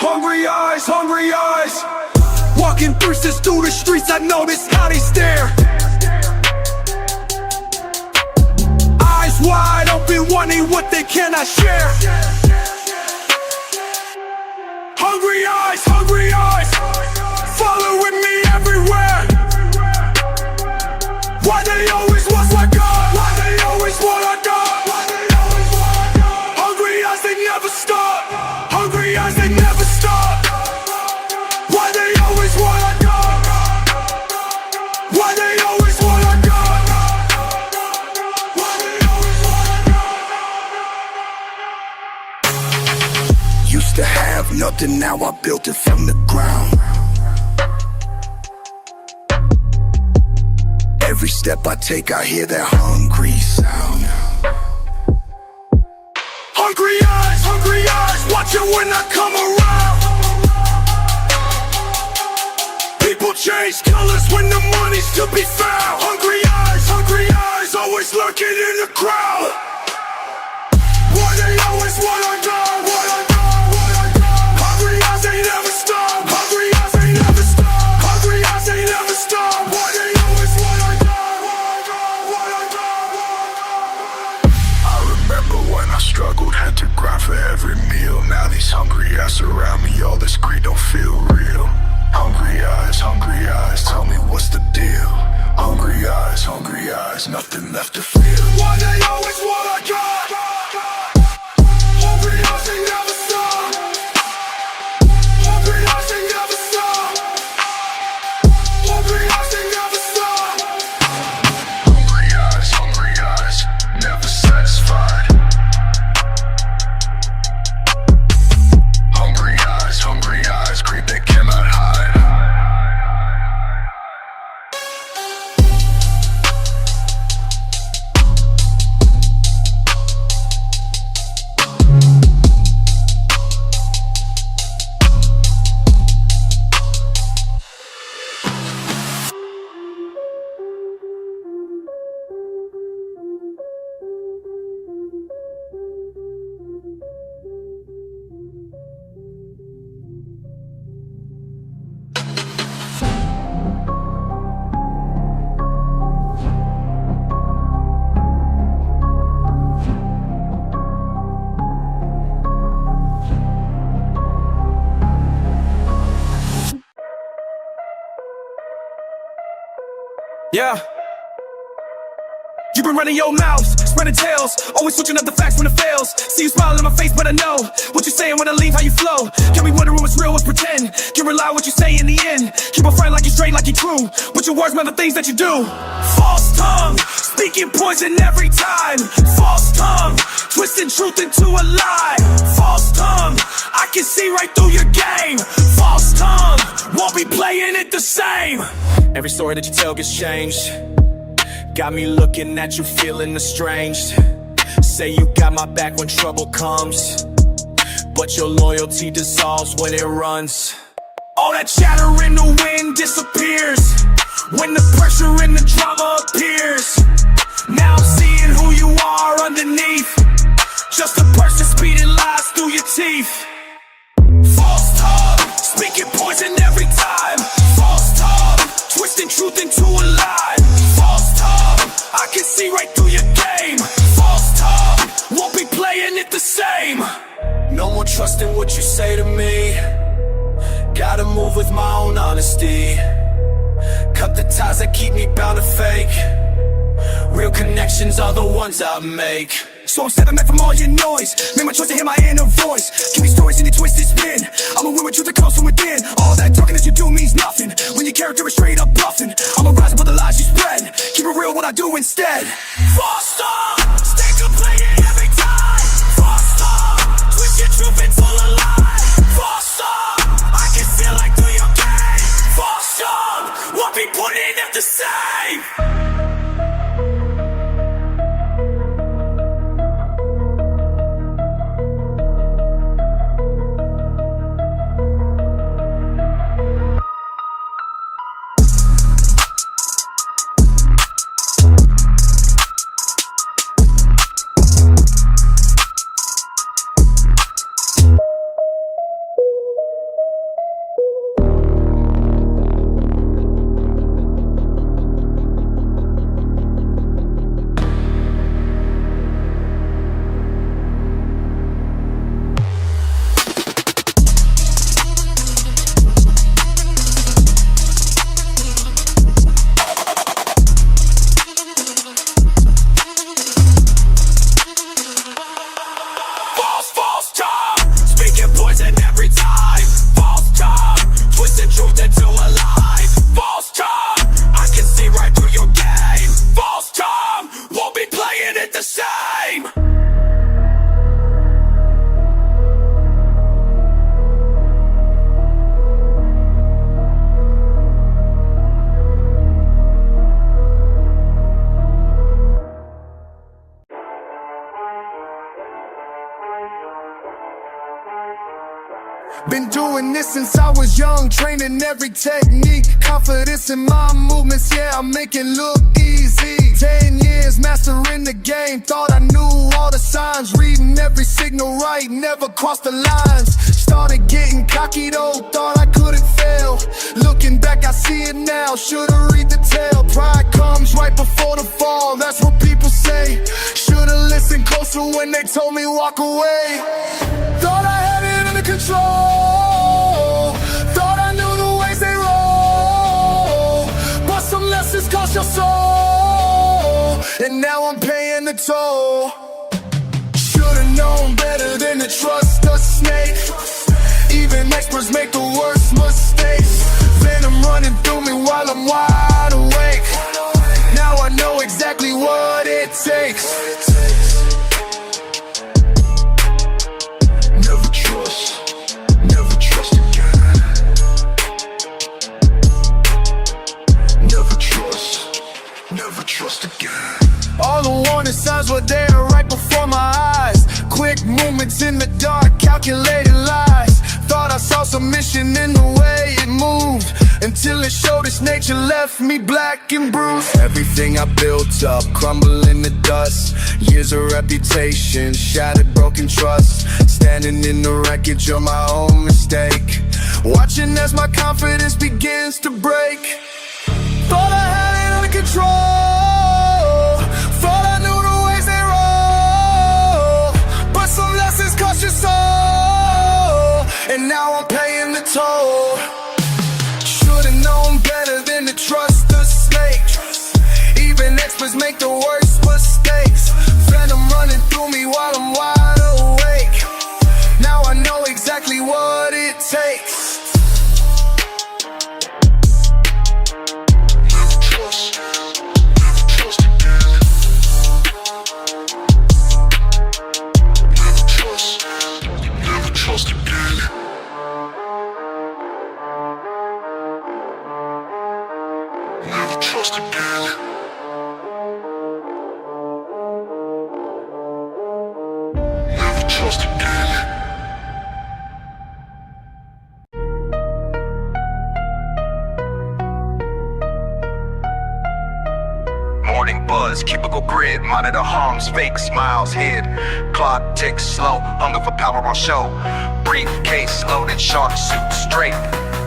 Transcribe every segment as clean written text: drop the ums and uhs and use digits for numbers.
hungry eyes, hungry eyes. Walking through the streets, I notice how they stare. Eyes wide open, wanting what they cannot share. Hungry eyes, following me everywhere. Why they always want my God? Why they always want our God? Hungry eyes, they never stop. Hungry eyes, they never stop. Why they always want our God? Why they always want our God? Why they always want our God? Used to have nothing, now I built it from the ground. Every step I take, I hear that hungry sound. Hungry eyes, watching when I come around. People change colors when the money's to be found. Hungry eyes, always lurking in the crowd. Why they always want our God? What our God, what our God? Hungry eyes, they never stop. Hungry eyes, they never stop. Hungry eyes, they never stop. Why they always want our God? What our God, what our God? I remember when I struggled, had to grind for every meal. Now these hungry eyes around me, all this greed don't feel real. Hungry eyes, tell me what's the deal. Hungry eyes, nothing left to feel. Why they always want our God? Hungry eyes, they never stop. Hungry eyes, they never stop. Hungry eyes, they never stop. Hungry eyes, never satisfied. Hungry eyes, greed they cannot hide. Yeah. You've been running your mouth, spreading tales, always switching up the facts when it fails. See you smiling in my face, but I know what you're saying when I leave, how you flow. Can we wondering what's real, what's pretend? Can rely on what you say in the end. Keep on fighting like you're straight, like you're true, but your words mean the things that you do. False tongue, speaking poison every time. False tongue, twisting truth into a lie. False tongue, I can see right through your game. False tongue, won't be playing it the same. Every story that you tell gets changed. Got me looking at you, feeling estranged. Say you got my back when trouble comes, but your loyalty dissolves when it runs. All that chatter in the wind disappears when the pressure and the drama appears. Now I'm seeing who you are underneath, just a person speeding lies through your teeth. False tongue, speaking poison every time. False tongue, twisting truth into a lie. False tongue, I can see right through your game. False tongue, won't be playing it the same. No more trusting what you say to me. Gotta move with my own honesty. Cut the ties that keep me bound to fake. Real connections are the ones I make. So I'm stepping back from all your noise, make my choice to hear my inner voice. Give me stories in a twisted spin, I'ma win with truth that comes from within. All that talking that you do means nothing when your character is straight up bluffing. I'ma rise above the lies you spread, keep it real what I do instead. False tongue, stay complaining every time. False tongue, twist your truth into a lie. False tongue, I can feel like through your game. False tongue, won't be putting it the same. Been doing this since I was young, training every technique. Confidence in my movements, yeah, I make it look easy. 10 years mastering the game, thought I knew all the signs. Reading every signal right, never crossed the lines. Started getting cocky though, thought I couldn't fail. Looking back, I see it now, should've read the tale. Pride comes right before the fall, that's what people say. Should've listened closer when they told me walk away. Thought I had it under control, thought I knew the ways they roll. But some lessons cost your soul, and now I'm paying the toll. Should've known better than to trust a snake. Even experts make the worst mistakes. Venom running through me while I'm wide awake. Now I know exactly what it takes. Never trust again. Never trust again. All the warning signs were there right before my eyes. Quick movements in the dark, calculated lies. Thought I saw submission in the way it moved, until it showed its nature, left me black and bruised. Everything I built up, crumble in the dust. Years of reputation, shattered, broken trust. Standing in the wreckage of my own mistake, watching as my confidence begins to break. Thought I had it under control, thought I knew the ways they roll. But some lessons cost your soul, and now I'm paying the toll. Should've known better than to trust the snake. Even experts make the worst mistakes. Venom running through me while I'm wide awake. Now I know exactly what it takes. Morning buzz, cubicle grid, monitor hums, fake smiles hid. Clock ticks slow, hunger for power on show. Briefcase loaded, sharp suit straight.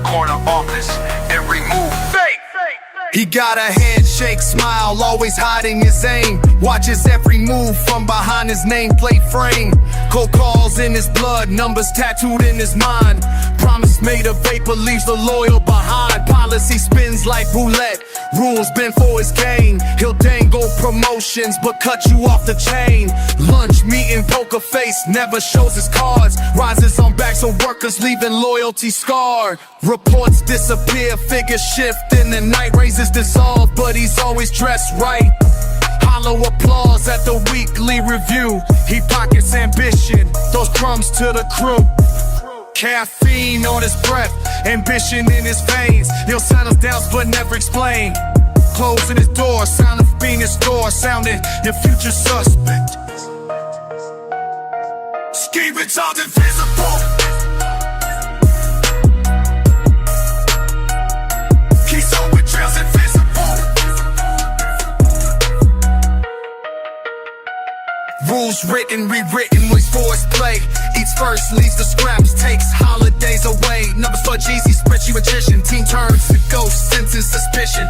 Corner office, every move fake. He got a handshake smile, always hiding his aim. Watches every move from behind his nameplate frame. Cold calls in his blood, numbers tattooed in his mind. Promise made a vapor, leaves the loyal behind. Policy spins like roulette, rules bend for his gain. He'll dangle promotions, but cut you off the chain. Lunch meeting, poker face, never shows his cards. Rises on backs of workers, leaving loyalty scarred. Reports disappear, figures shift in the night. Raises dissolve, but he's always dressed right. Hollow applause at the weekly review. He pockets ambition, throws crumbs to the crew. Caffeine on his breath, ambition in his veins. He'll settle down but never explain. Closing his door, sound of being his door, sounding your future suspect. Scheming's all invisible. Keys on with trails invisible. Rules written, rewritten, ways for his play. Eats first, leaves the scraps, takes holidays away. Numbers for Jeezy, spreadsheet magician. Team turns to ghost, senses suspicion.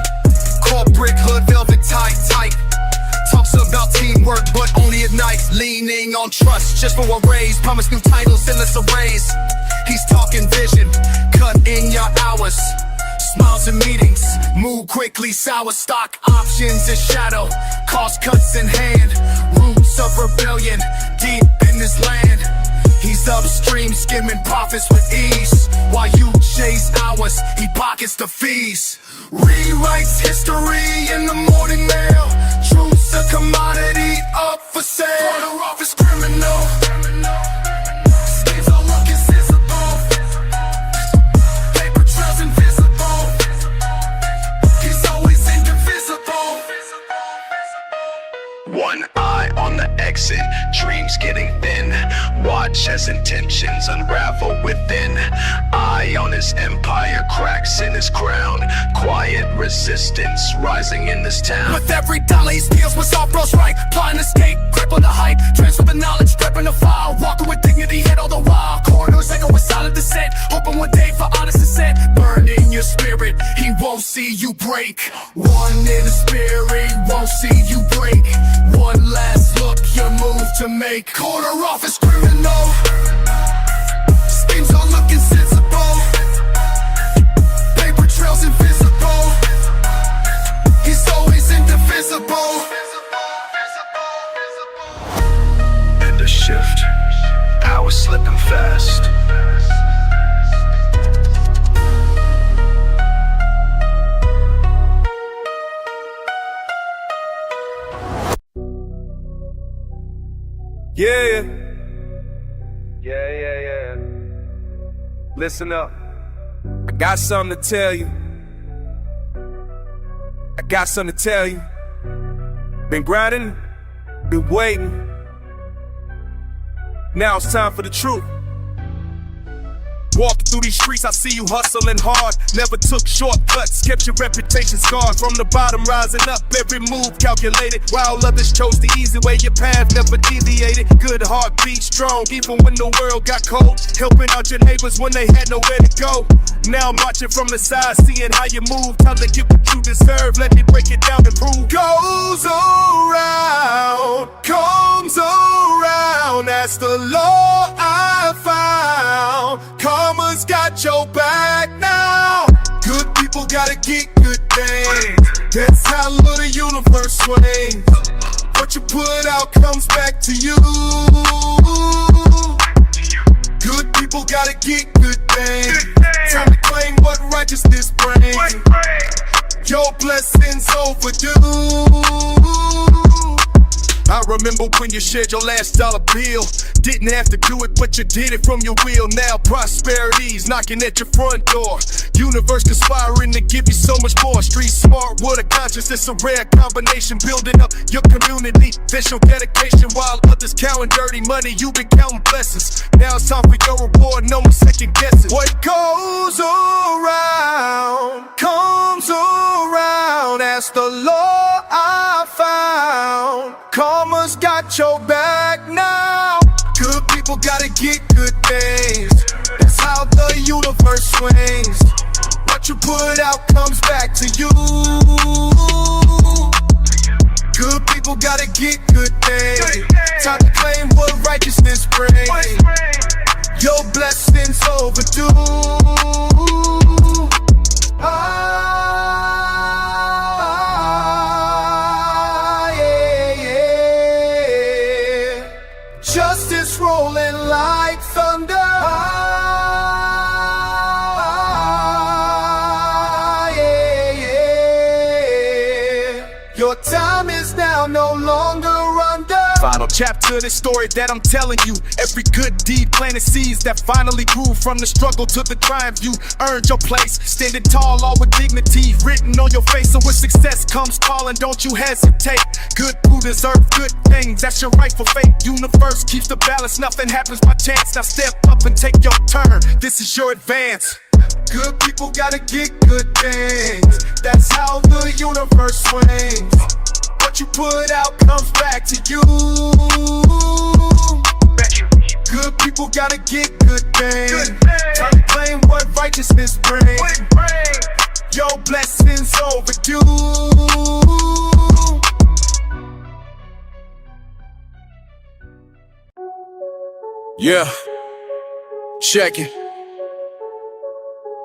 Corporate hood, velvet tight. Talks about teamwork, but only at night. Leaning on trust, just for a raise. Promise new titles, endless arrays. He's talking vision, cut in your hours. Smiles in meetings, move quickly, sour stock options in shadow. Cost cuts in hand, roots of rebellion deep in this land. He's upstream, skimming profits with ease. While you chase hours, he pockets the fees. Rewrites history in the morning mail. Truth's a commodity up for sale. Corner office criminal. Schemes all look invisible. Paper trails invisible. He's always indivisible. One eye on the exit, dreams getting thin. Watch watch as intentions unravel within. Eye on his empire, cracks in his crown. Quiet resistance rising in this town. With every dollar he steals, when soft bros right, plotting escape, grip on the height, transfer the knowledge, prepping the file, walking with dignity, head all the while. Corridors echo with silent descent, hoping one day for honest ascent. Burn in your spirit, he won't see you break. One in the spirit, won't see you break. One last look, your move to make. Corner office criminal, schemes don't look insensible. Paper trails invisible, he's always indivisible. And a shift, hours slipping fast. Yeah. Listen up. I got something to tell you. Been grinding, been waiting. Now it's time for the truth. Walking through these streets, I see you hustling hard. Never took shortcuts, kept your reputation scarred. From the bottom, rising up, every move calculated. While others chose the easy way, your path never deviated. Good heartbeat, strong, even when the world got cold. Helping out your neighbors when they had nowhere to go. Now I'm watching from the side, seeing how you move. Time to get what you deserve, let me break it down and prove. Goes around, comes around, that's the law I found. Karma's got your back now. Good people gotta get good things. That's how the universe swings. What you put out comes back to you. Good people gotta get good things. Time to claim what righteousness brings. Your blessings overdue. I remember when you shared your last dollar bill. Didn't have to do it, but you did it from your will. Now prosperity's knocking at your front door. Universe conspiring to give you so much more. Street smart with a conscience, it's a rare combination. Building up your community, that's your dedication. While others counting dirty money, you've been counting blessings. Now it's time for your reward, no more second guessing. What goes around, comes around, that's the law I found. Karma's got your back now. Good people gotta get good things. That's how the universe swings. What you put out comes back to you. Good people gotta get good things. Time to claim what righteousness brings. Your blessings overdue. Justice rolling like thunder. Your time is now no longer under. Final chapter of this story that I'm telling you. Every good deed planted seeds that finally grew. From the struggle to the triumph, you earned your place. Standing tall, all with dignity written on your face. So when success comes calling, don't you hesitate. Good who deserve good things, that's your rightful fate. Universe keeps the balance, nothing happens by chance. Now step up and take your turn, this is your advance. Good people gotta get good things. That's how the universe swings. What you put out comes back to you. Good people gotta get good things. Time to claim what righteousness brings. Your blessings overdue. Yeah, check it.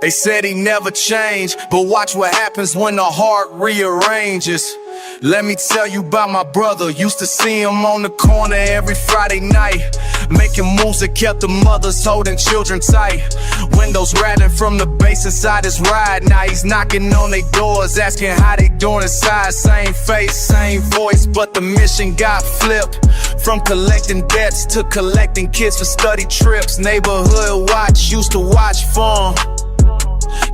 They said he never changed, but watch what happens when the heart rearranges. Let me tell you about my brother. Used to see him on the corner every Friday night, making moves that kept the mothers holding children tight. Windows ratting from the bass inside his ride. Now he's knocking on their doors, asking how they doing inside. Same face, same voice, but the mission got flipped. From collecting debts to collecting kids for study trips. Neighborhood watch, used to watch for him.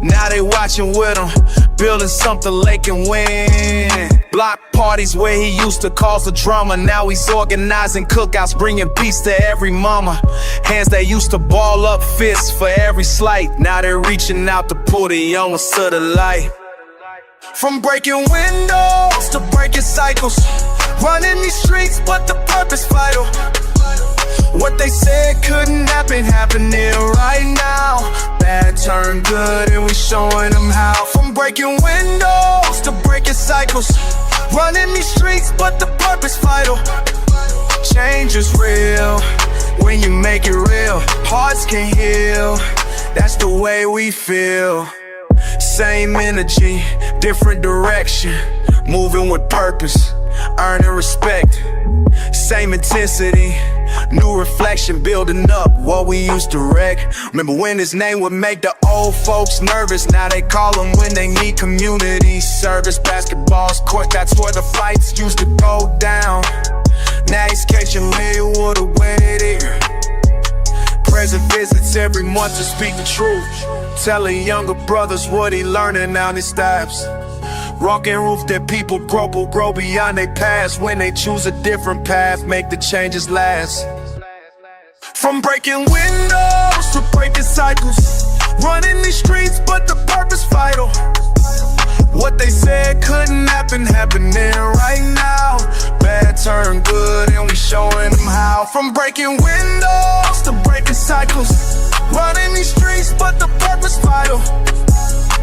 Now they watching with him, building something they can win. Block parties where he used to cause the drama. Now he's organizing cookouts, bringing peace to every mama. Hands that used to ball up fists for every slight. Now they're reaching out to pull the young ones to the light. From breaking windows to breaking cycles, running these streets, but the purpose vital. What they said couldn't happen, happening right now. Bad turn good and we showing them how. From breaking windows to breaking cycles, running these streets, but the purpose vital. Change is real when you make it real. Hearts can heal, that's the way we feel. Same energy, different direction, moving with purpose, earning respect. Same intensity, new reflection, building up what we used to wreck. Remember when his name would make the old folks nervous? Now they call him when they need community service. Basketball's court, that's where the fights used to go down. Now he's catching Maywood away there. Present visits every month to speak the truth, telling younger brothers what he learning on his steps. Rockin' roof that people grow beyond their past. When they choose a different path, make the changes last. From breaking windows to breaking cycles, running these streets, but the purpose vital. What they said couldn't happen, happening right now. Bad turn good and we showing them how. From breaking windows to breaking cycles, running these streets, but the purpose vital.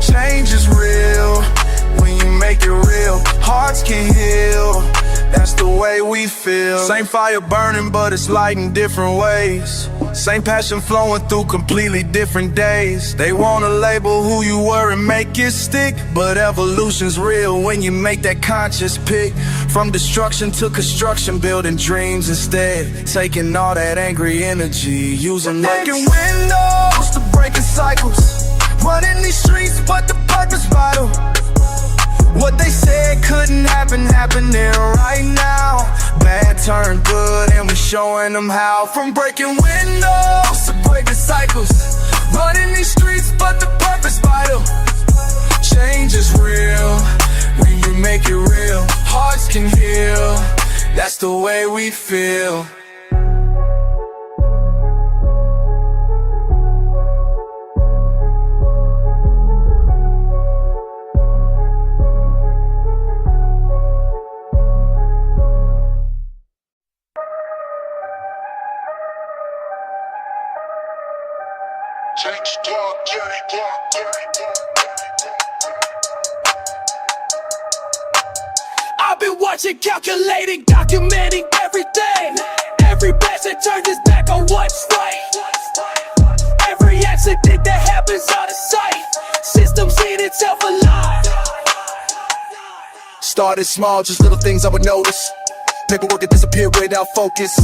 Change is real when you make it real. Hearts can heal, that's the way we feel. Same fire burning, but it's light in different ways. Same passion flowing through completely different days. They wanna label who you were and make it stick, but evolution's real when you make that conscious pick. From destruction to construction, building dreams instead. Taking all that angry energy, using breaking windows to breaking cycles, running these streets, but the purpose vital. What they said couldn't happen, happening right now. Bad turn good and we showing them how. From breaking windows to breaking cycles, running these streets, but the purpose vital. Change is real when you make it real. Hearts can heal, that's the way we feel. I've been watching, calculating, documenting everything. Every bastard turned his back on what's right. Every accident that happens out of sight, system's in itself alive. Started small, just little things I would notice. Paperwork that disappeared without focus.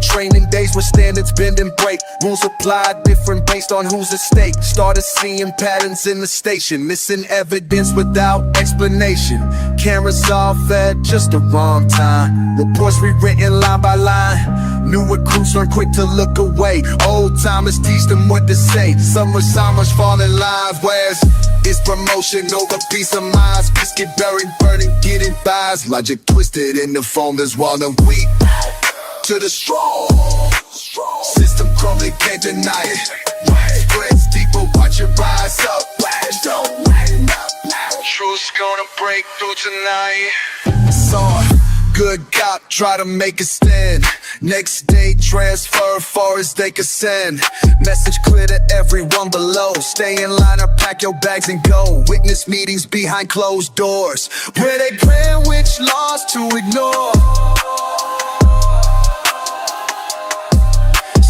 Training days where standards bend and break. Rules applied different based on who's at stake. Started seeing patterns in the station, missing evidence without explanation. Cameras off at just the wrong time. Reports rewritten line by line. New recruits learn quick to look away. Old timers teach them what to say. Some assignments fall in line, whereas it's promotion over peace of minds. Peace get buried, burning, getting buys. Logic twisted in the foam, there's one of weak to the strong. System crumbling, can't deny it. Spreads deeper, watch it rise up. Don't lighten up. Truth's gonna break through tonight. Saw good cop try to make a stand. Next day transfer far as they could send. Message clear to everyone below. Stay in line or pack your bags and go. Witness meetings behind closed doors, where they plan which laws to ignore.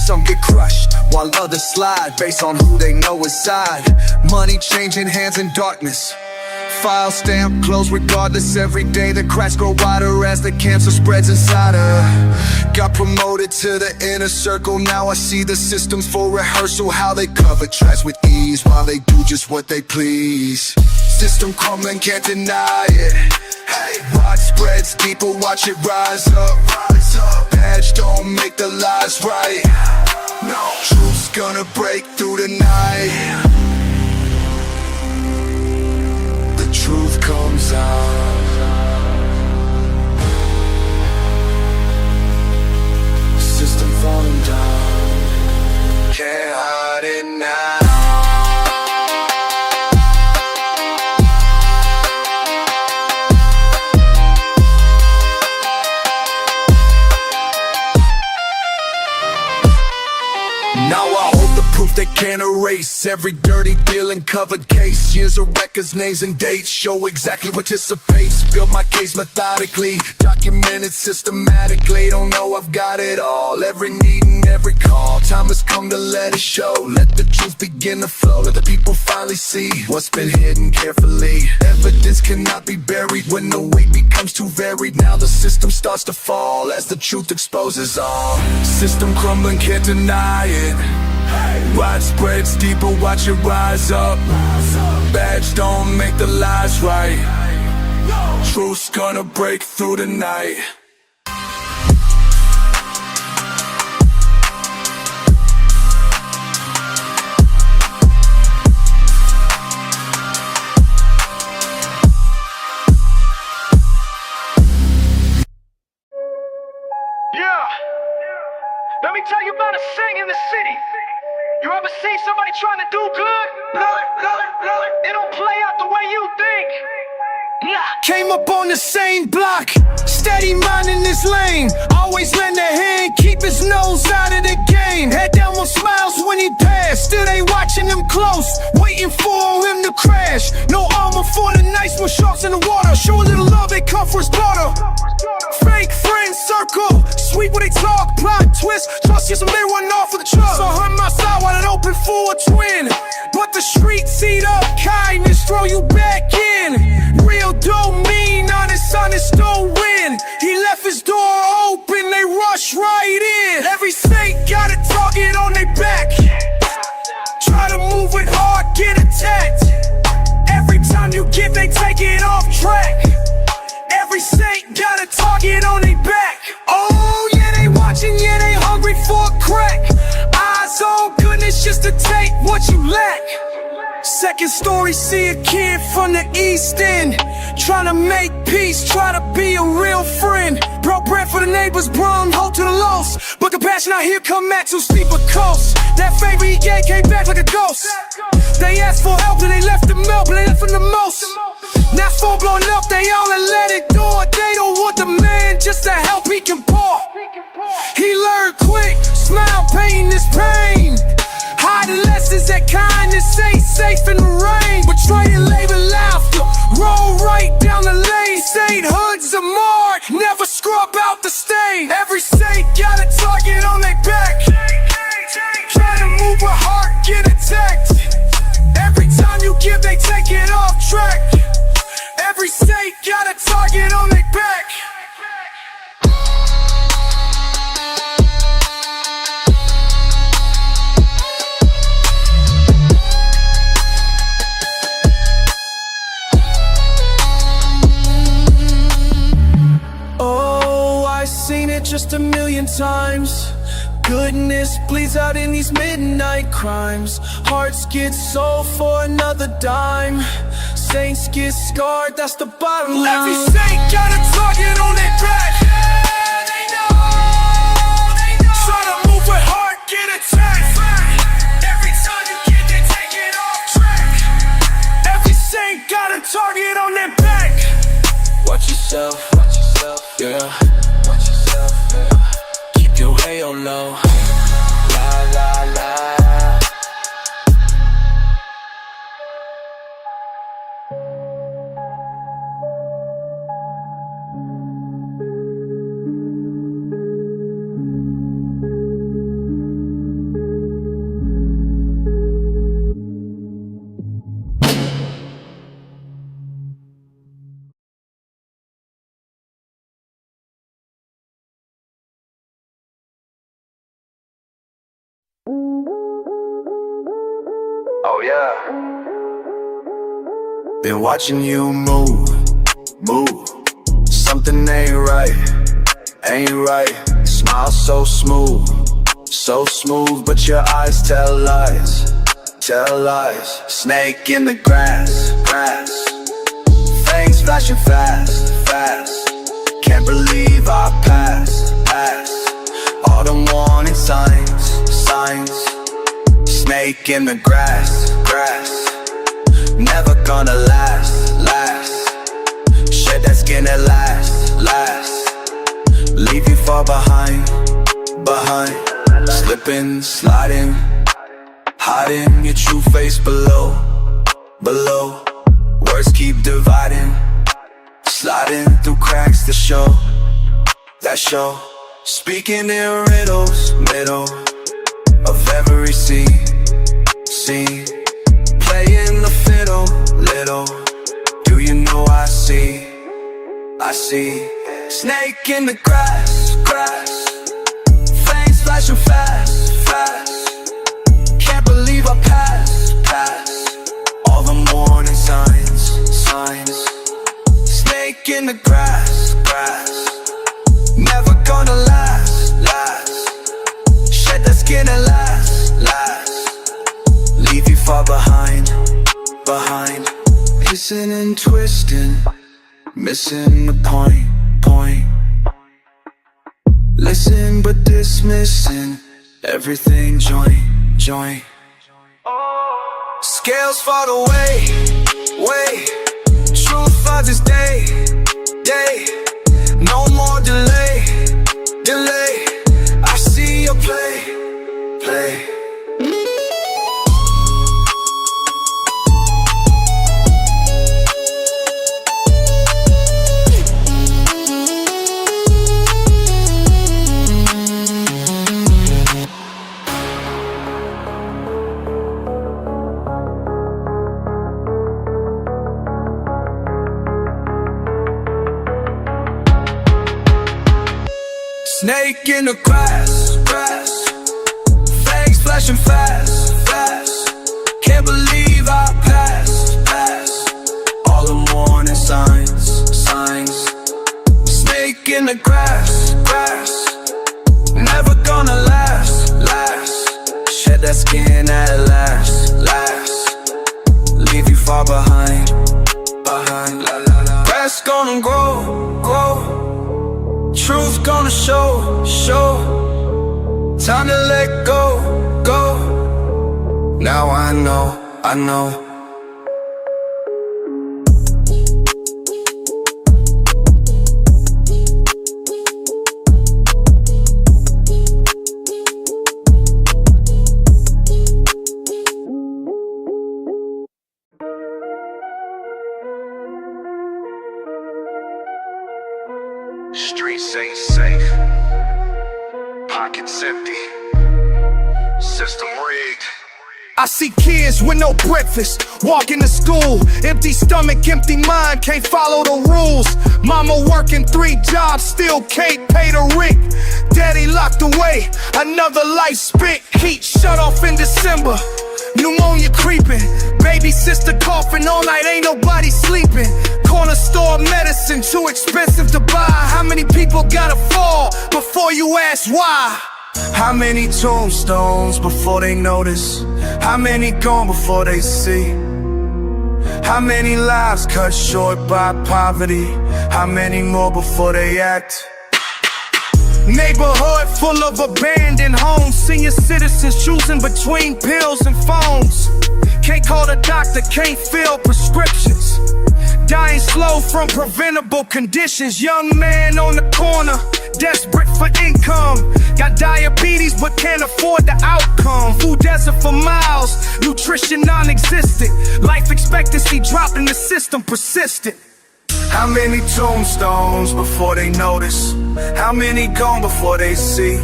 Some get crushed, while others slide, based on who they know inside. Money changing hands in darkness. File stamp closed regardless. Every day the cracks grow wider as the cancer spreads inside her. Got promoted to the inner circle. Now I see the systems for rehearsal. How they cover tracks with ease while they do just what they please. System crumbling, can't deny it. Hey, watch spreads deeper, watch it rise up. Badge don't make the lies right. No, truth's gonna break through the night. The truth comes out. System falling down. Can't hide it now. Now I hold the proof they can't erase. Every dirty deal and covered case. Years of records, names and dates show exactly what anticipates. Build my case methodically, documented systematically. Don't know I've got it all. Every need and every call. Time has come to let it show. Let the truth begin to flow. Let the people finally see what's been hidden carefully. Evidence cannot be buried when the weight becomes too varied. Now the system starts to fall as the truth exposes all. System crumbling, can't deny it. Widespread, steeple, watch it rise up. Badge don't make the lies right. Truth's gonna break through the night. Yeah, let me tell you about a saying in the city. You ever see somebody trying to do good? It don't play out the way you think. Came up on the same block, steady minding his lane. Always lend a hand, keep his nose out of the game. Head down with smiles when he passed. Still they watching him close, waiting for him to crash. No armor for the nice with sharks in the water. Show a little love, they come for his daughter. Fake friends circle, sweet when they talk, plot twist. Trust you, some they run off with the truck. So hunt my side while it open for a twin. But the streets eat up kindness, throw you back in. Real don't mean honest don't win. He left his door open, they rush right in. Every state got a target on their back. Try to move it hard, get attacked. Every time you give, they take it off track. Every saint got a target on their back. Oh yeah, they watching, yeah, they hungry for a crack. Eyes on goodness just to take what you lack. Second story, see a kid from the East End, tryna make peace, try to be a real friend. Broke bread for the neighbors, brum, hope to the lost. But compassion out here come at too steep a coast. That favor he gave came back like a ghost. They asked for help and they left the milk, but they left him the most. Now full blown up, they all let it do it. They don't want the man just to help he can pour. He learned quick, smile, pain is pain. Hide the lessons that kindness ain't safe in the rain. Betraying labor laughter, roll right down the lane. Sainthoods are marred, never scrub out the stain. Every saint got a target on their back. Try to move a heart, get attacked. Every time you give, they take it off track. Every saint got a target on their back. Seen it just a million times. Goodness bleeds out in these midnight crimes. Hearts get sold for another dime. Saints get scarred, that's the bottom line. Every saint got a target on their back. Yeah, they know. Try to move it hard, get attacked. Every time you get, they take it off track. Every saint got a target on their back. Watch yourself, yeah. Keep your way on low. La la la. Oh yeah. Been watching you move. Something ain't right. Smile so smooth. So smooth, but your eyes tell lies. Tell lies. Snake in the grass, grass. Fangs flashing fast, fast. Can't believe our past, past. All them warning signs, signs. Snake in the grass, grass. Never gonna last, last. Shed that skin at last, last. Leave you far behind, behind. Slipping, sliding, hiding your true face below, below. Words keep dividing, sliding through cracks that show, that show. Speaking in riddles, middle of every scene, scene. Playing the fiddle, little. Do you know I see, I see. Snake in the grass, grass. Fangs flashing fast, fast. Can't believe I passed, passed. All the warning signs, signs. Snake in the grass, grass. Never gonna last, last. Shed that skin at last, last. Leave you far behind, behind. Hissing and twisting, missing the point, point. Listen but dismissing everything, joint, joint. Scales fall away, way. Truth finds its day, day. No more delay, delay. I see your play, play. Snake in the grass, grass. Fangs flashing fast, fast. Can't believe I passed, passed. All the warning signs, signs. Snake in the grass, grass. Never gonna last, last. Shed that skin at last, last. Leave you far behind, behind. Grass gonna grow, grow. Truth gonna show, show. Time to let go, go. Now I know, I know. Streets ain't safe, pockets empty, system rigged. I see kids with no breakfast, walking to school. Empty stomach, empty mind, can't follow the rules. Mama working 3 jobs, still can't pay the rent. Daddy locked away, another life spent. Heat shut off in December, pneumonia creeping. Baby sister coughing all night, ain't nobody sleeping. Corner store medicine, too expensive to buy. How many people gotta fall before you ask why? How many tombstones before they notice? How many gone before they see? How many lives cut short by poverty? How many more before they act? Neighborhood full of abandoned homes. Senior citizens choosing between pills and phones. Can't call the doctor, can't fill prescriptions. Dying slow from preventable conditions. Young man on the corner, desperate for income. Got diabetes but can't afford the outcome. Food desert for miles, nutrition non-existent. Life expectancy dropping, the system persistent. How many tombstones before they notice? How many gone before they see?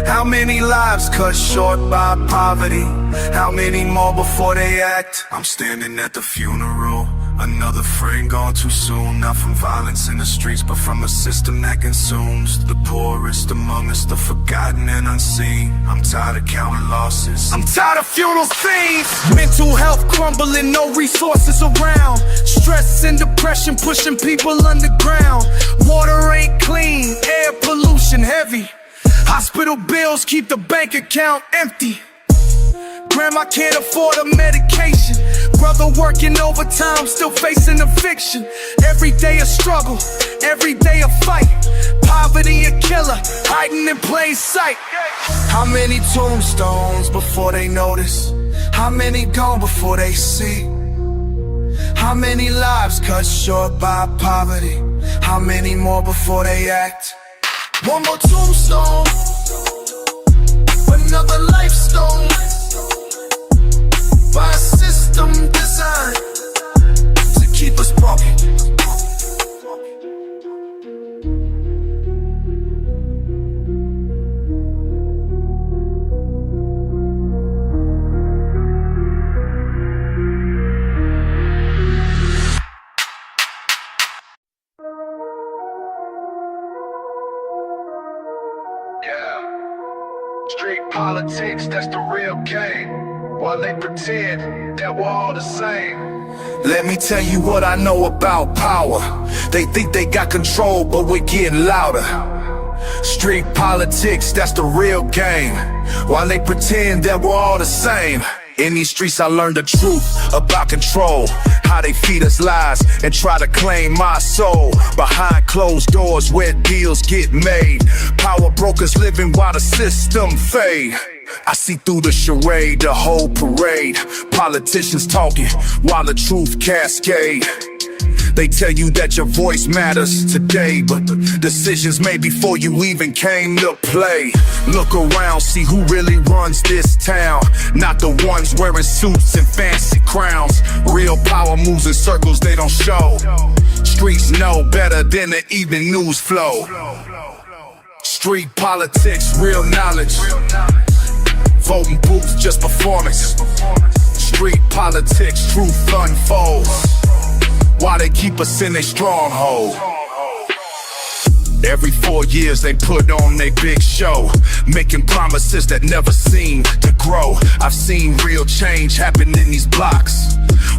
How many lives cut short by poverty? How many more before they act? I'm standing at the funeral. Another friend gone too soon. Not from violence in the streets, but from a system that consumes the poorest among us, the forgotten and unseen. I'm tired of counting losses, I'm tired of funeral scenes. Mental health crumbling, no resources around. Stress and depression pushing people underground. Water ain't clean, air pollution heavy. Hospital bills keep the bank account empty. Grandma can't afford a medication. Brother working overtime, still facing eviction. Every day a struggle, every day a fight. Poverty a killer, hiding in plain sight. How many tombstones before they notice? How many gone before they see? How many lives cut short by poverty? How many more before they act? One more tombstone, another life stone, by a system designed to keep us broken. Street politics, that's the real game. While they pretend that we're all the same. Let me tell you what I know about power. They think they got control, but we're getting louder. Street politics, that's the real game. While they pretend that we're all the same. In these streets I learned the truth about control. How they feed us lies and try to claim my soul. Behind closed doors where deals get made. Power brokers living while the system fade. I see through the charade, the whole parade. Politicians talking while the truth cascade. They tell you that your voice matters today, but the decisions made before you even came to play. Look around, see who really runs this town. Not the ones wearing suits and fancy crowns. Real power moves in circles they don't show. Streets know better than the evening news flow. Street politics, real knowledge. Voting booths, just performance. Street politics, truth unfolds. Why they keep us in their stronghold. Every 4 years they put on their big show, making promises that never seem to grow. I've seen real change happen in these blocks.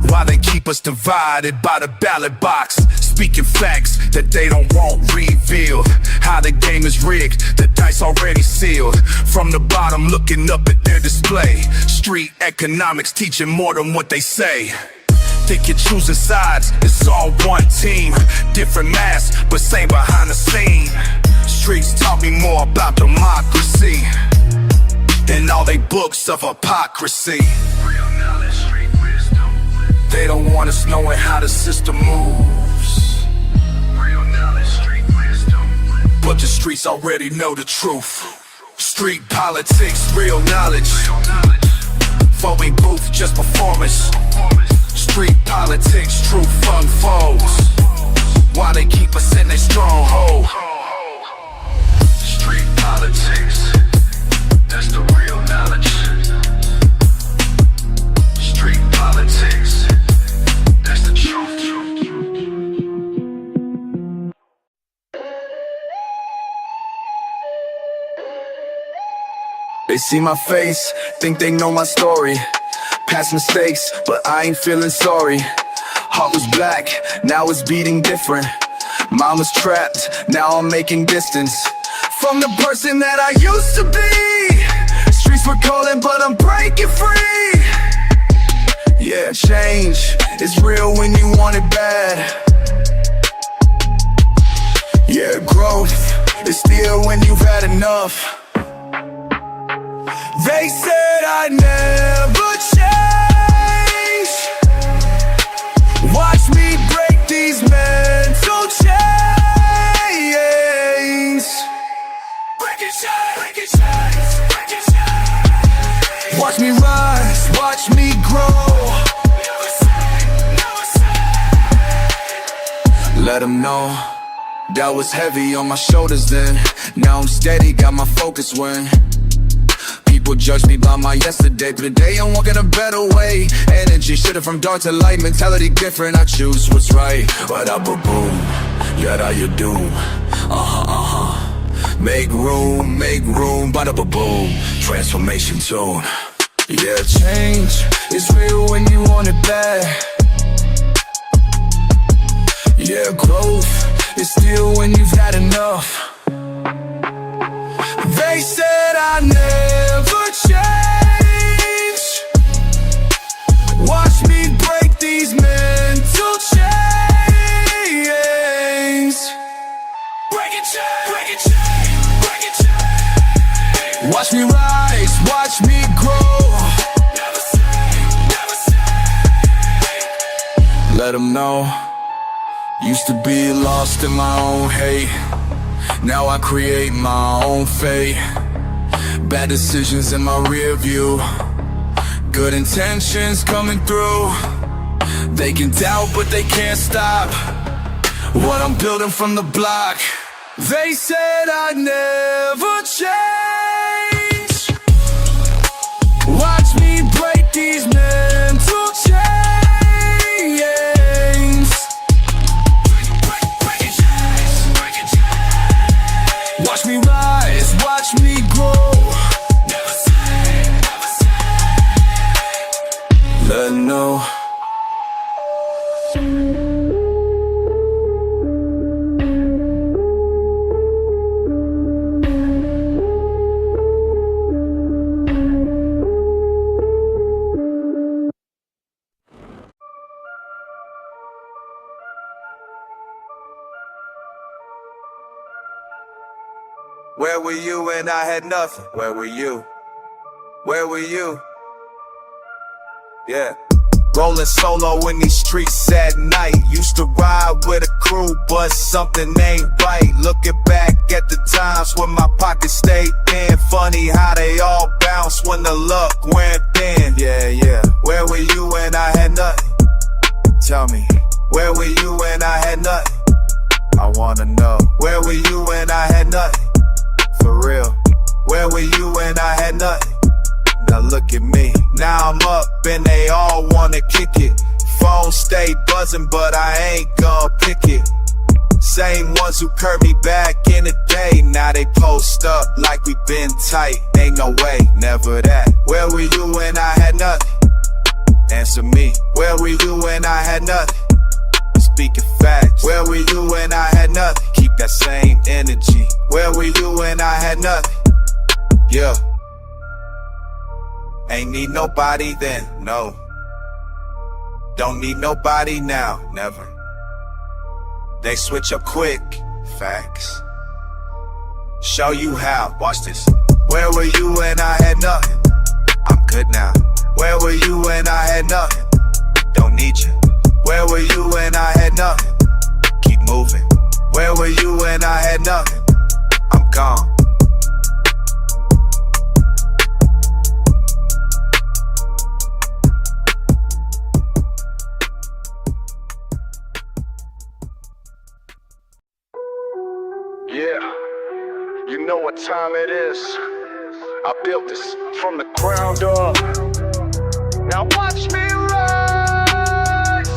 Why they keep us divided by the ballot box, speaking facts that they don't want revealed. How the game is rigged, the dice already sealed. From the bottom looking up at their display. Street economics teaching more than what they say. Think you're choosing sides, it's all one team. Different masks, but same behind the scene. Streets taught me more about democracy than all they books of hypocrisy. Real knowledge, street wisdom. They don't want us knowing how the system moves. Real knowledge, street wisdom. But the streets already know the truth. Street politics, real knowledge. Voting booth, just performance. Street politics, truth unfolds. Why they keep us in their stronghold. Street politics, that's the real knowledge. Street politics, that's the truth. They see my face, think they know my story. Past mistakes, but I ain't feeling sorry. Heart was black, now it's beating different. Mama's trapped, now I'm making distance from the person that I used to be. Streets were calling, but I'm breaking free. Yeah, change is real when you want it bad. Yeah, growth is still when you've had enough. They said I'd never change. Watch me break these mental chains. Breaking chains, breaking chains, breaking chains. Watch me rise, watch me grow. Never say, never say. Let them know that was heavy on my shoulders then. Now I'm steady, got my focus when people judge me by my yesterday, but today I'm walking a better way. Energy shifted from dark to light, mentality different, I choose what's right. But I boom, yeah, that you do. Make room, bada boom. Transformation tune. Yeah, change is real when you want it bad. Yeah, growth is still when you've had enough. They They said I never change. Watch me break these mental chains. Break it, chain, break it, chain, break it, chain. Watch me rise, watch me grow. Never say, never say. Let them know. Used to be lost in my own hate. Now I create my own fate. Bad decisions in my rear view. Good intentions coming through. They can doubt but they can't stop what I'm building from the block. They said I'd never change. Watch me break these mental chains. Watch me rise, watch me grow. Never say, never say. Let them know. Where were you when I had nothing? Where were you? Where were you? Yeah. Rolling solo in these streets at night. Used to ride with a crew, but something ain't right. Looking back at the times when my pockets stayed thin. Funny how they all bounce when the luck went thin. Yeah, yeah. Where were you when I had nothing? Tell me. Where were you when I had nothing? I wanna know. Where were you when I had nothing? For real. Where were you when I had nothing? Now look at me. Now I'm up and they all wanna kick it. Phone stay buzzing but I ain't gon' pick it. Same ones who curved me back in the day. Now they post up like we been tight. Ain't no way, never that. Where were you when I had nothing? Answer me. Where were you when I had nothing? Speaking facts. Where were you when I had nothing? Keep that same energy. Where were you when I had nothing? Yeah. Ain't need nobody then, no. Don't need nobody now, never. They switch up quick, facts. Show you how, watch this. Where were you when I had nothing? I'm good now. Where were you when I had nothing? Don't need you. Where were you when I had nothing? Keep moving. Where were you when I had nothing? I'm gone. Yeah, you know what time it is. I built this from the ground up. Now watch me rise.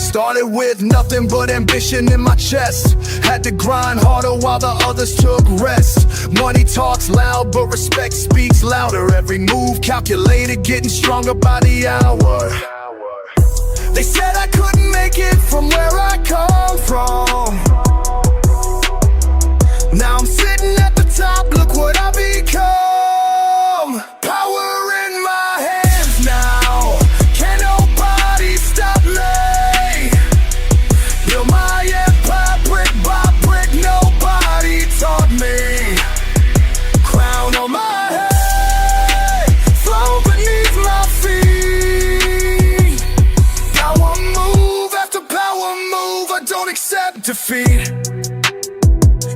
Started with nothing but ambition in my chest. Had to grind harder while the others took rest. Money talks loud, but respect speaks louder. Every move calculated, getting stronger by the hour. They said I couldn't make it from where I come from. Now I'm sitting at the top, look what I become. Power in my hands now. Can't nobody stop me. Build my empire brick by brick, nobody taught me. Crown on my head, flow beneath my feet. Power move after power move, I don't accept defeat.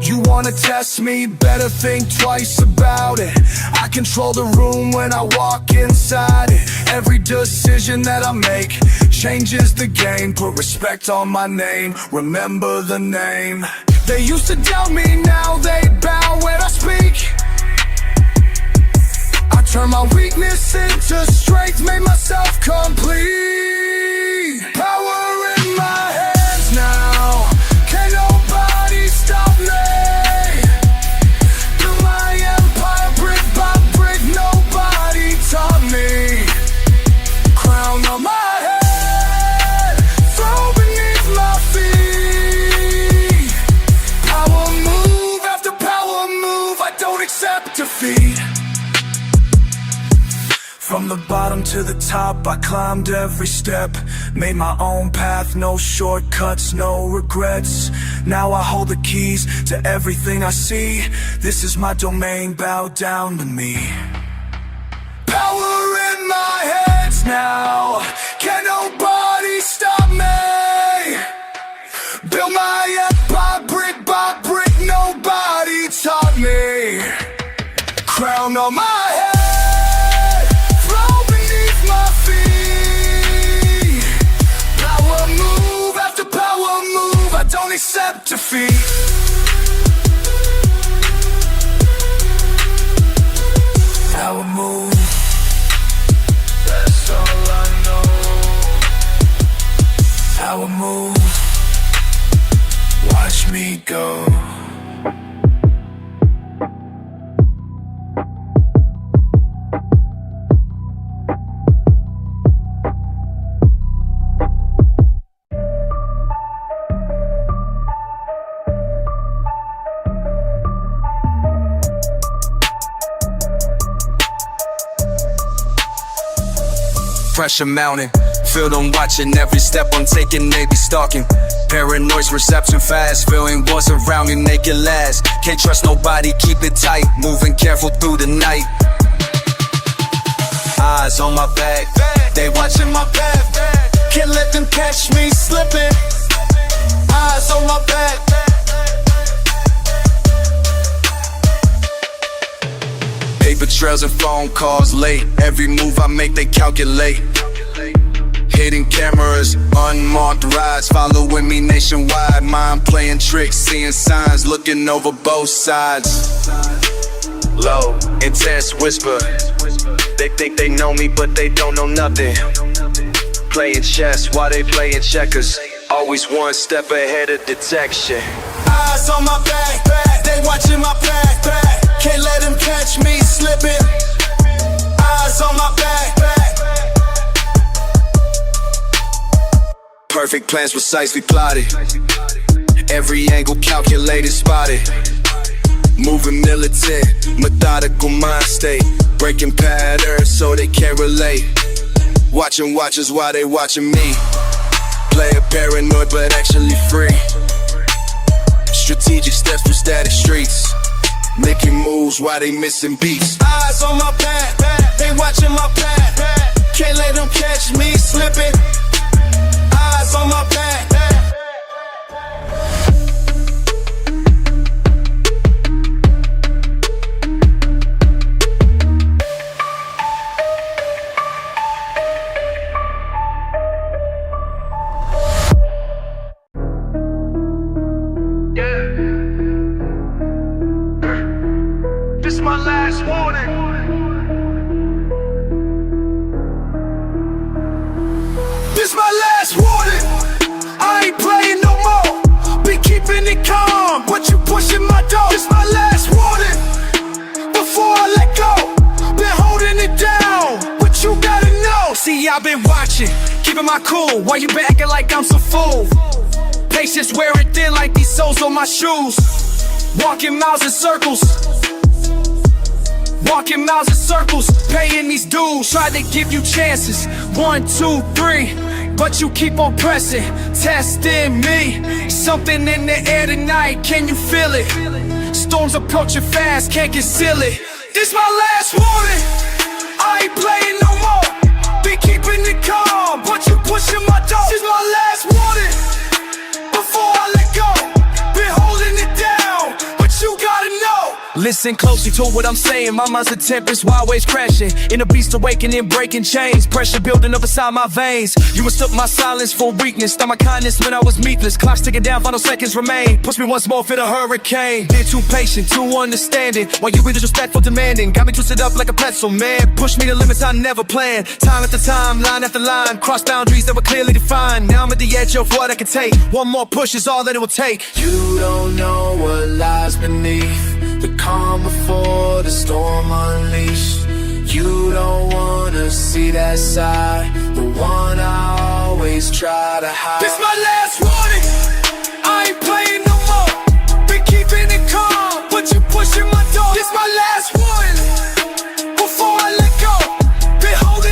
You wanna test me, better think twice about it. I control the room when I walk inside it. Every decision that I make changes the game. Put respect on my name, remember the name. They used to doubt me, now they bow when I speak. I turn my weakness into strength, made myself complete. Power in my hands now, can't nobody stop me. Taught me. Crown on my head, throw beneath my feet. Power move after power move, I don't accept defeat. the bottom to the top, I climbed every step. Made my own path, no shortcuts, no regrets. Now I hold the keys to everything I see. This is my domain, bow down to me. Power in my hands now, can nobody stop me. Build my empire brick by brick, nobody taught me. Crown on my head, flow beneath my feet. Power move after power move, I don't accept defeat. Power move, that's all I know. Power move, watch me go. Pressure mounting, feel them watching. Every step I'm taking, they be stalking. Paranoid's reception fast, feeling what's around you, naked last. Can't trust nobody, keep it tight, moving careful through the night. Eyes on my back, they watching my path. Can't let them catch me slipping. Eyes on my back. Paper trails and phone calls late. Every move I make, they calculate. Hidden cameras, unmarked rides, following me nationwide. Mind playing tricks, seeing signs, looking over both sides. Low, intense whisper. They think they know me, but they don't know nothing. Playing chess while they playing checkers. Always one step ahead of detection. Eyes on my back, they watching my path. Can't let them catch me slipping. Eyes on my back. Perfect plans precisely plotted. Every angle calculated, spotted. Moving militant, methodical mind state. Breaking patterns so they can't relate. Watching watchers while they watching me. Play a paranoid but actually free. Strategic steps through static streets. Making moves while they missing beats. Eyes on my path, they watching my path. Can't let them catch me slipping. Eyes on my back. This is my last warning. This my last warning. I ain't playing no more. Be keeping it calm, but you pushing my door. This my last warning. Before I let go, been holding it down, but you gotta know. See, I've been watching, keeping my cool. Why you been acting like I'm some fool? Patience wearing thin like these soles on my shoes. Walking miles in circles. Walking miles in circles, paying these dues. Try to give you chances, 1, 2, 3, but you keep on pressing, testing me. Something in the air tonight, can you feel it? Storms approaching fast, can't conceal it. This my last warning. I ain't playing no more. Be keeping it calm, but you pushing my door. This my last warning. Before I let go, been holding it down, but you gotta know. Listen closely to what I'm saying. My mind's a tempest, wild waves crashing. In a beast awakening, breaking chains. Pressure building up inside my veins. You mistook my silence for weakness. Thought my kindness when I was meatless. Clock's ticking down, final seconds remain. Push me once more for the hurricane. Been too patient, too understanding. While you be disrespectful, demanding. Got me twisted up like a pretzel, man. Push me to limits I never planned. Time after time, line after line. Cross boundaries that were clearly defined. Now I'm at the edge of what I can take. One more push is all that it will take. You don't know what lies beneath the calm before the storm unleashed. You don't wanna see that side, the one I always try to hide. This my last warning. I ain't playing no more. Been keeping it calm, but you pushing my door. This my last warning. Before I let go, been holding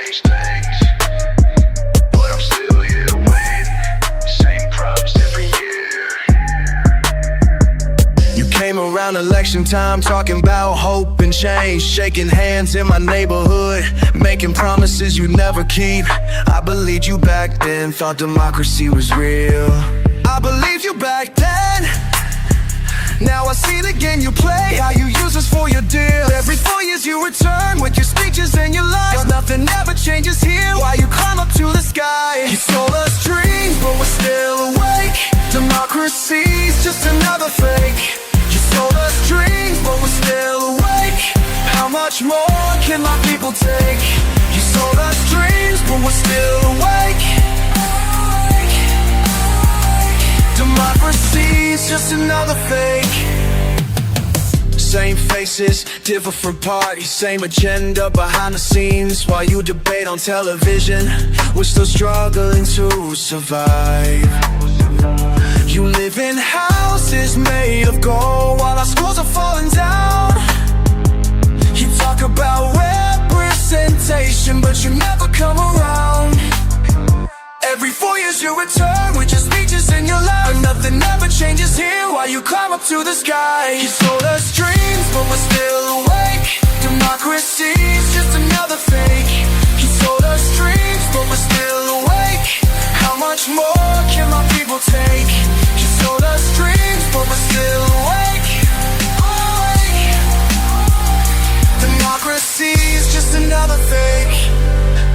changed things, but I'm still here waiting. Same crops every year. You came around election time talking about hope and change, shaking hands in my neighborhood, making promises you never keep. I believed you back then, thought democracy was real. I believed you back then. Now I see the game you play, how you use us for your deal. Every 4 years you return with your speeches and your lies. Nothing ever changes here, why you climb up to the sky. You stole us dreams, but we're still awake. Democracy's just another fake. You stole us dreams, but we're still awake. How much more can my people take? You sold us dreams, but we're still awake. Democracy's just another fake. Same faces, different parties, same agenda behind the scenes. While you debate on television, we're still struggling to survive. You live in houses made of gold while our schools are falling down. You talk about representation, but you never come around. Every 4 years you return with your speeches and your lies. Nothing ever changes here while you climb up to the sky. You sold us dreams, but we're still awake. Democracy's just another fake. You sold us dreams, but we're still awake. How much more can my people take? You sold us dreams, but we're still awake. Democracy's just another fake.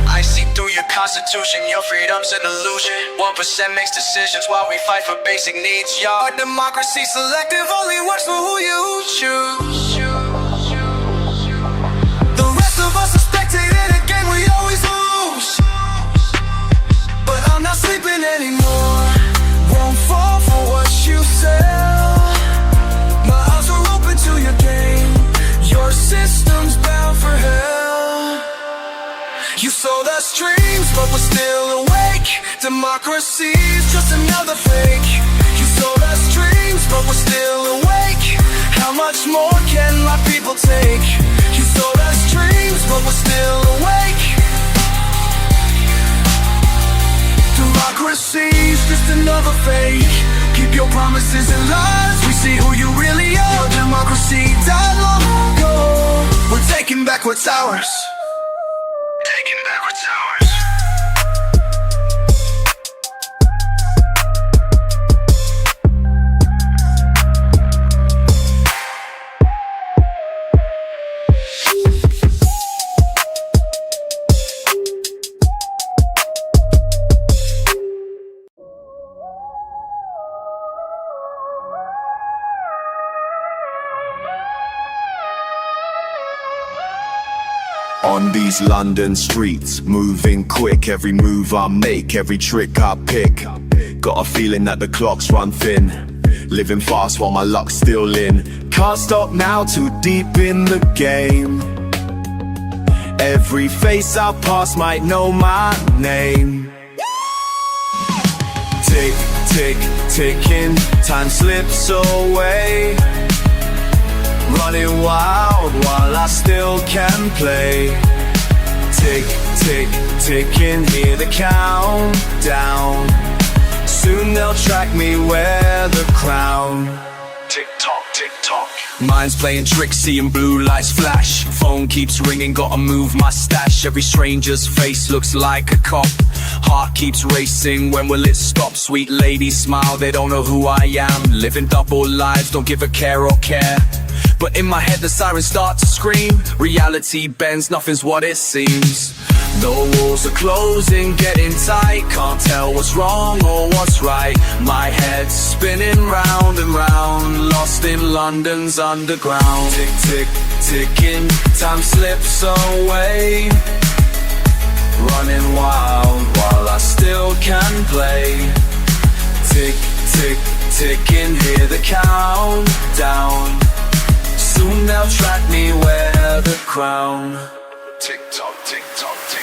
I see through your constitution, your freedom's an illusion. 1% makes decisions while we fight for basic needs. Your democracy selective, only works for who you choose. The rest of us are spectating a game we always lose. But I'm not sleeping anymore, won't fall for what you sell. My eyes are open to your game, your system's bound for hell. You sold us dreams, but we're still awake. Democracy's just another fake. You sold us dreams, but we're still awake. How much more can my people take? You sold us dreams, but we're still awake. Democracy's just another fake. Keep your promises and lies, we see who you really are. Your democracy died long ago. We're taking back what's ours. Taking back what's ours. On these London streets, moving quick, every move I make, every trick I pick. Got a feeling that the clocks run thin, living fast while my luck's still in. Can't stop now, too deep in the game. Every face I pass might know my name. Tick, tick, ticking, time slips away. Running wild while I still can play. Tick, tick, ticking, hear the countdown. Soon they'll track me, wear the crown. Tick tock, tick tock. Mind's playing tricks, seeing blue lights flash. Phone keeps ringing, gotta move my stash. Every stranger's face looks like a cop. Heart keeps racing, when will it stop? Sweet ladies smile, they don't know who I am. Living double lives, don't give a care or care. But in my head the sirens start to scream. Reality bends, nothing's what it seems. The walls are closing, getting tight. Can't tell what's wrong or what's right. My head's spinning round and round, lost in London's underground. Tick, tick, ticking, time slips away. Running wild while I still can play. Tick, tick, ticking, hear the countdown. Soon they'll track me, wear the crown. Tick tock, tick tock, tick.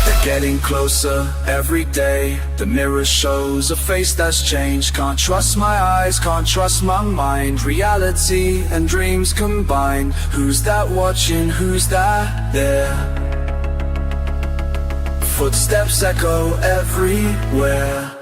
The Getting closer every day. The mirror shows a face that's changed. Can't trust my eyes, can't trust my mind. Reality and dreams combined. Who's that watching, who's that there? Footsteps echo everywhere.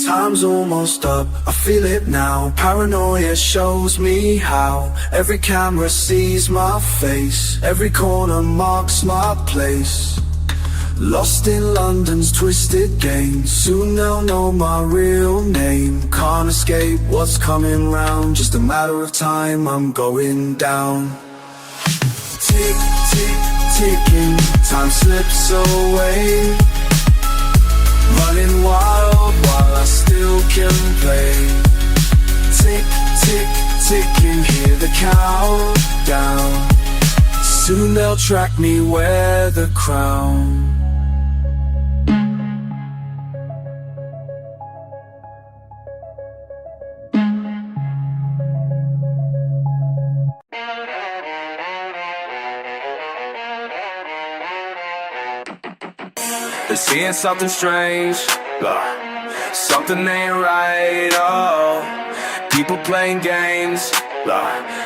Time's almost up, I feel it now. Paranoia shows me how. Every camera sees my face, every corner marks my place. Lost in London's twisted game. Soon they'll know my real name. Can't escape what's coming round. Just a matter of time, I'm going down. Tick, tick, ticking, time slips away. Running wild while I still can play. Tick, tick, ticking, hear the countdown. Soon they'll track me, wear the crown. They're seeing something strange, something ain't right, oh. People playing games,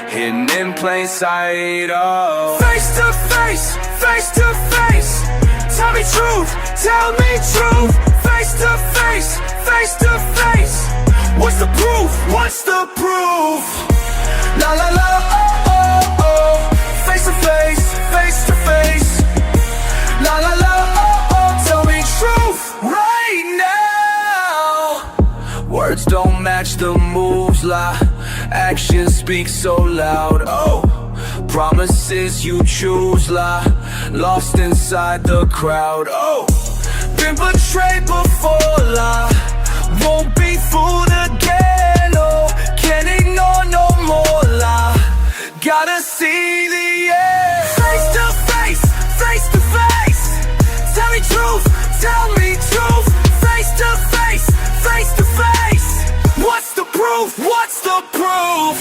hidden in plain sight, oh. Face to face, face to face. Tell me truth, tell me truth. Face to face, face to face. What's the proof, what's the proof? La la la, oh oh oh. Face to face, face to face. La la la, oh oh. Tell me truth right now. Words don't match the moves, lie. Actions speak so loud, oh. Promises you choose, lie. Lost inside the crowd, oh. Been betrayed before, lie. Won't be fooled again, oh. Can't ignore no more, lie. Gotta see the end. Face to face, face to face. Tell me truth, tell me truth. Face to face, face to face. What's the proof, what's the proof?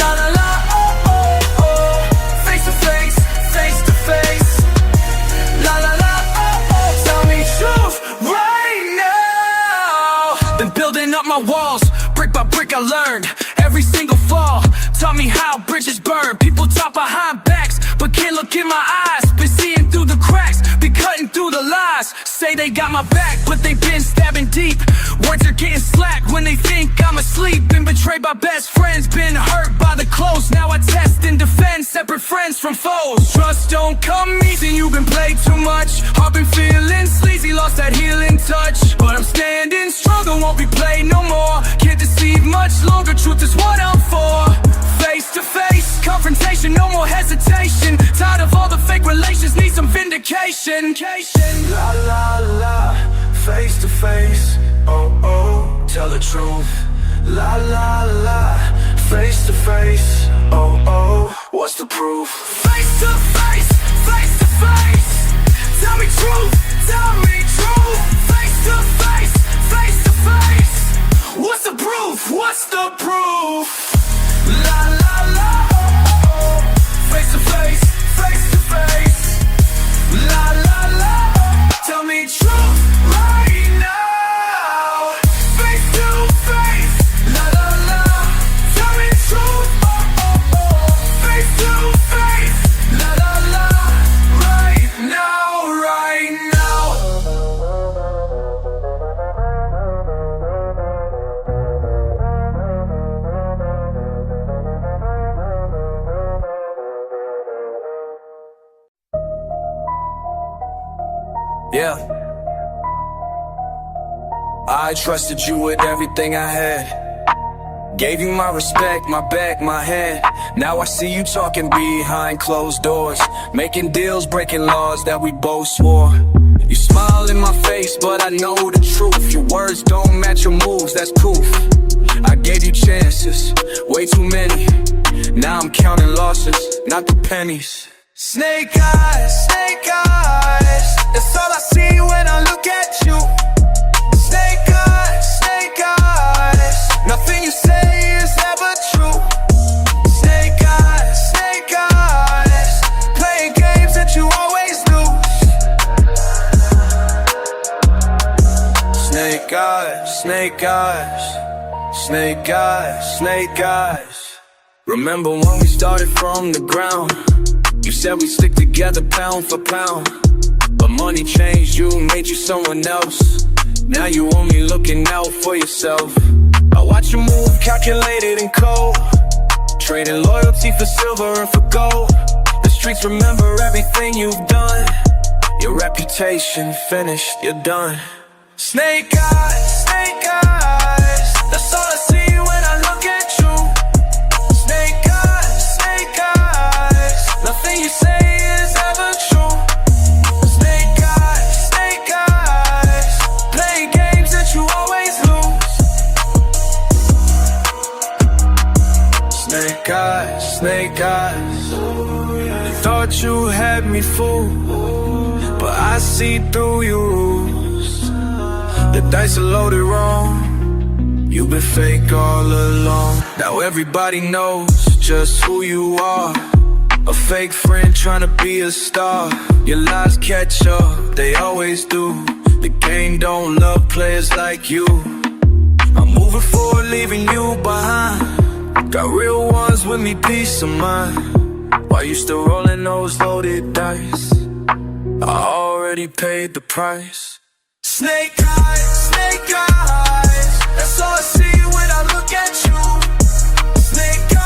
La la la, oh oh oh. Face to face, face to face. La la la, oh oh. Tell me truth right now. Been building up my walls, brick by brick I learned. Every single fall taught me how bridges burn. People talk behind backs, but can't look in my eyes. Been seeing through the cracks, been cutting through the lies. Say they got my back, but they been stabbing deep. Words are getting slack when they think I'm asleep. Been betrayed by best friends, been hurt by the close. Now I test and defend separate friends from foes. Trust don't come easy, you've been played too much. I've been feeling sleazy, lost that healing touch. But I'm standing stronger, won't be played no more. Can't deceive much longer, truth is what I'm for. Face to face, confrontation, no more hesitation. Tired of all the fake relations, need some vindication. La la la, face to face, oh oh, tell the truth. La la la, face to face, oh oh, what's the proof? Face to face, face to face. Tell me truth, tell me truth. Face to face, face to face. What's the proof, what's the proof? La la la, oh oh, face to face, face to face. La la la, oh, tell me truth right now. Face to face, la la la. Tell me truth, oh oh oh. Face to face, la la la. Right now, right now. Yeah, I trusted you with everything I had. Gave you my respect, my back, my head. Now I see you talking behind closed doors, making deals, breaking laws that we both swore. You smile in my face, but I know the truth. Your words don't match your moves, that's proof. I gave you chances, way too many. Now I'm counting losses, not the pennies. Snake eyes, that's all I see when I look at you. Snake eyes, nothing you say is ever true. Snake eyes, playing games that you always lose. Snake eyes, snake eyes, snake eyes, snake eyes. Remember when we started from the ground? You said we stick together pound for pound. But money changed you, made you someone else. Now you only looking out for yourself. I watch you move, calculated and cold, trading loyalty for silver and for gold. The streets remember everything you've done. Your reputation finished, you're done. Snake eyes, that's all I see when I look at you. Snake eyes, nothing you say is ever true. Snake eyes, playing games that you always lose. Snake eyes, you thought you had me fooled, but I see through your rules. The dice are loaded wrong, you've been fake all along. Now everybody knows just who you are. A fake friend trying to be a star. Your lies catch up, they always do. The game don't love players like you. I'm moving forward, leaving you behind. Got real ones with me, peace of mind. While you still rolling those loaded dice, I already paid the price. Snake eyes, that's all I see when I look at you. Snake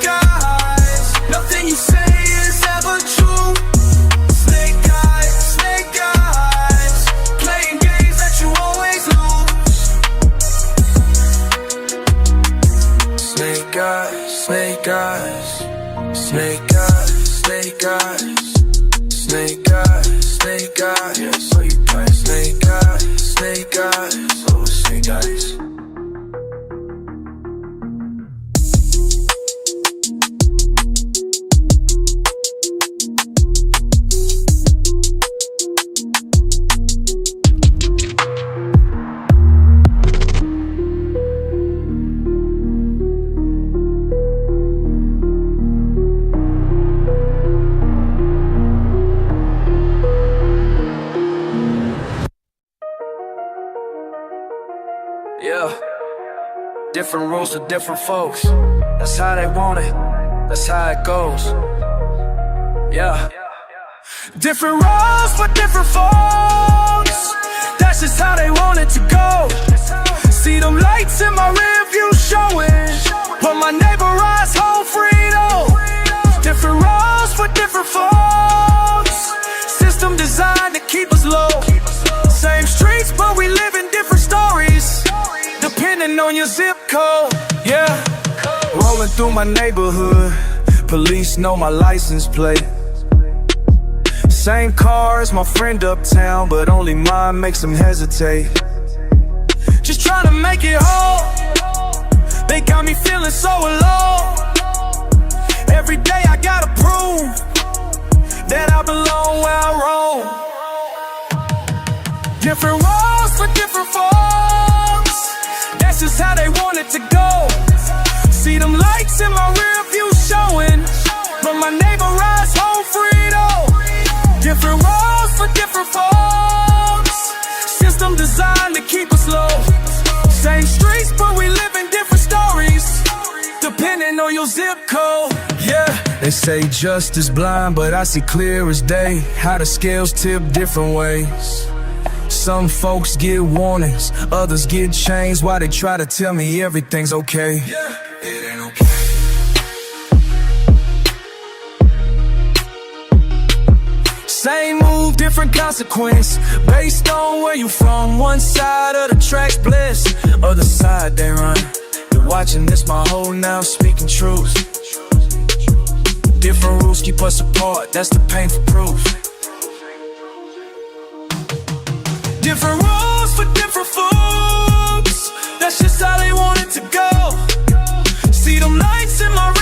eyes, nothing you say is ever true. Snake eyes, playing games that you always lose. Snake eyes, snake eyes, snake eyes, snake eyes, snake eyes, snake eyes. Yeah, so you play snake eyes, oh snake eyes. Yeah, different rules for different folks. That's how they want it, that's how it goes. Yeah, Different roles for different folks. That's just how they want it to go. See them lights in my rear view showing, but my neighbor rides home Frito. Different roles for different folks. System designed to keep us low. Same streets, but we live in different stories, depending on your zip code. Yeah, rolling through my neighborhood, police know my license plate. Same car as my friend uptown, but only mine makes them hesitate. just trying to make it whole. They got me feeling so alone. Every day I gotta prove that I belong where I roam. Different roles for different folks. That's just how they want it to go. See them lights in my rear view showing, but my neighbor rides home Frito. Different roles for different folks. System designed to keep us low. Same streets, but we live in different stories, depending on your zip code. Yeah. They say justice blind, but I see clear as day how the scales tip different ways. Some folks get warnings, others get changed while they try to tell me everything's okay. Yeah. It ain't okay. Same move, different consequence, based on where you from. One side of the track's blessed, Other side they run. Been watching this my whole now, speaking truth. Different rules keep us apart, that's the painful proof. different rules for different folks. That's just how they want it to go. See them nights in my